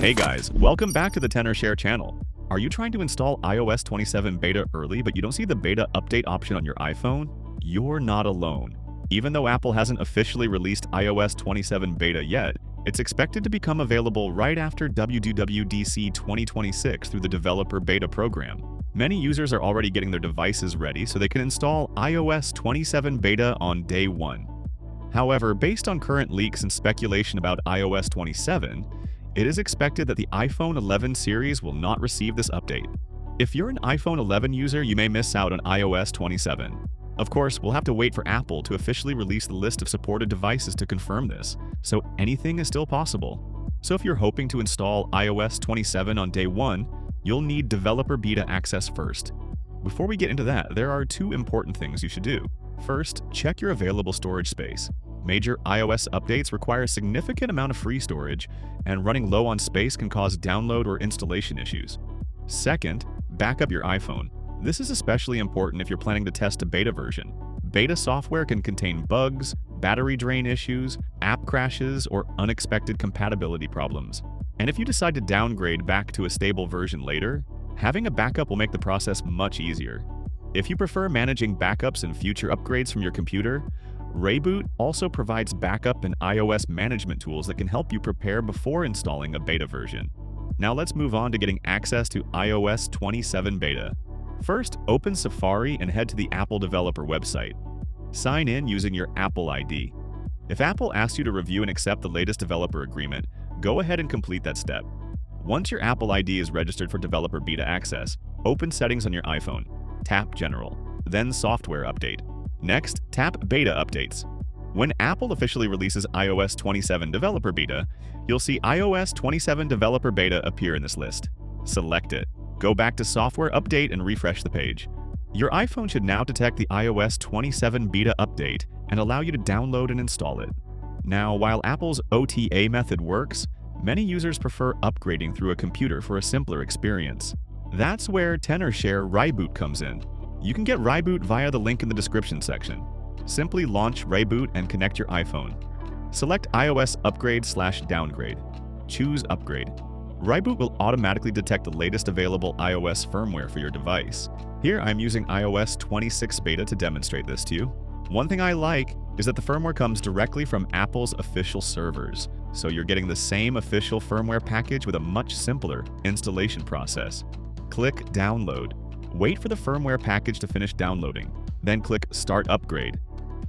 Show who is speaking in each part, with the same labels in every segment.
Speaker 1: Hey guys, welcome back to the Tenorshare channel. Are you trying to install iOS 27 beta early but you don't see the beta update option on your iPhone? You're not alone. Even though Apple hasn't officially released iOS 27 beta yet, it's expected to become available right after WWDC 2026 through the Developer Beta program. Many users are already getting their devices ready so they can install iOS 27 beta on day one. However, based on current leaks and speculation about iOS 27, it is expected that the iPhone 11 series will not receive this update. If you're an iPhone 11 user, you may miss out on iOS 27. Of course, we'll have to wait for Apple to officially release the list of supported devices to confirm this, so anything is still possible. So if you're hoping to install iOS 27 on day one, you'll need developer beta access first. Before we get into that, there are two important things you should do. First, check your available storage space. Major iOS updates require a significant amount of free storage, and running low on space can cause download or installation issues. Second, back up your iPhone. This is especially important if you're planning to test a beta version. Beta software can contain bugs, battery drain issues, app crashes, or unexpected compatibility problems. And if you decide to downgrade back to a stable version later, having a backup will make the process much easier. If you prefer managing backups and future upgrades from your computer, ReiBoot also provides backup and iOS management tools that can help you prepare before installing a beta version. Now let's move on to getting access to iOS 27 beta. First, open Safari and head to the Apple developer website. Sign in using your Apple ID. If Apple asks you to review and accept the latest developer agreement, go ahead and complete that step. Once your Apple ID is registered for developer beta access, open Settings on your iPhone. Tap General, then Software Update. Next, tap Beta Updates. When Apple officially releases iOS 27 Developer Beta, you'll see iOS 27 Developer Beta appear in this list. Select it. Go back to Software Update and refresh the page. Your iPhone should now detect the iOS 27 Beta update and allow you to download and install it. Now, while Apple's OTA method works, many users prefer upgrading through a computer for a simpler experience. That's where Tenorshare ReiBoot comes in. You can get ReiBoot via the link in the description section. Simply launch ReiBoot and connect your iPhone. Select iOS Upgrade/Downgrade. Choose Upgrade. ReiBoot will automatically detect the latest available iOS firmware for your device. Here I'm using iOS 26 beta to demonstrate this to you. One thing I like is that the firmware comes directly from Apple's official servers, so you're getting the same official firmware package with a much simpler installation process. Click Download. Wait for the firmware package to finish downloading, then click Start Upgrade.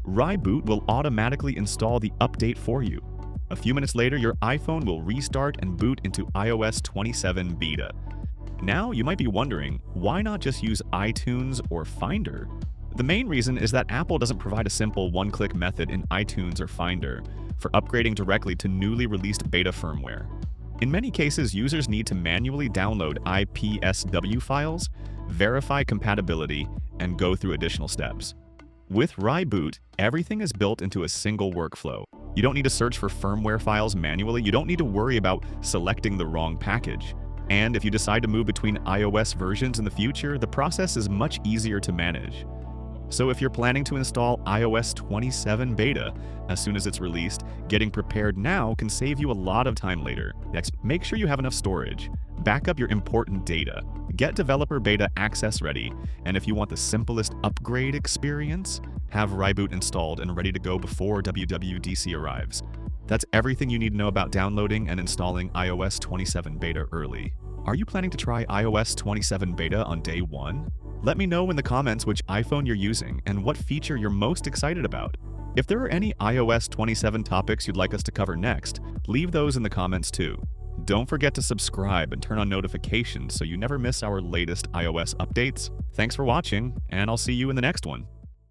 Speaker 1: ReiBoot will automatically install the update for you. A few minutes later, your iPhone will restart and boot into iOS 27 beta. Now, you might be wondering, why not just use iTunes or Finder? The main reason is that Apple doesn't provide a simple one-click method in iTunes or Finder for upgrading directly to newly released beta firmware. In many cases, users need to manually download IPSW files, verify compatibility, and go through additional steps. With ReiBoot, everything is built into a single workflow. You don't need to search for firmware files manually, you don't need to worry about selecting the wrong package. And if you decide to move between iOS versions in the future, the process is much easier to manage. So if you're planning to install iOS 27 beta as soon as it's released, getting prepared now can save you a lot of time later. Next, make sure you have enough storage. Back up your important data. Get developer beta access ready. And if you want the simplest upgrade experience, have ReiBoot installed and ready to go before WWDC arrives. That's everything you need to know about downloading and installing iOS 27 beta early. Are you planning to try iOS 27 beta on day one? Let me know in the comments which iPhone you're using and what feature you're most excited about. If there are any iOS 27 topics you'd like us to cover next, leave those in the comments too. Don't forget to subscribe and turn on notifications so you never miss our latest iOS updates. Thanks for watching, and I'll see you in the next one.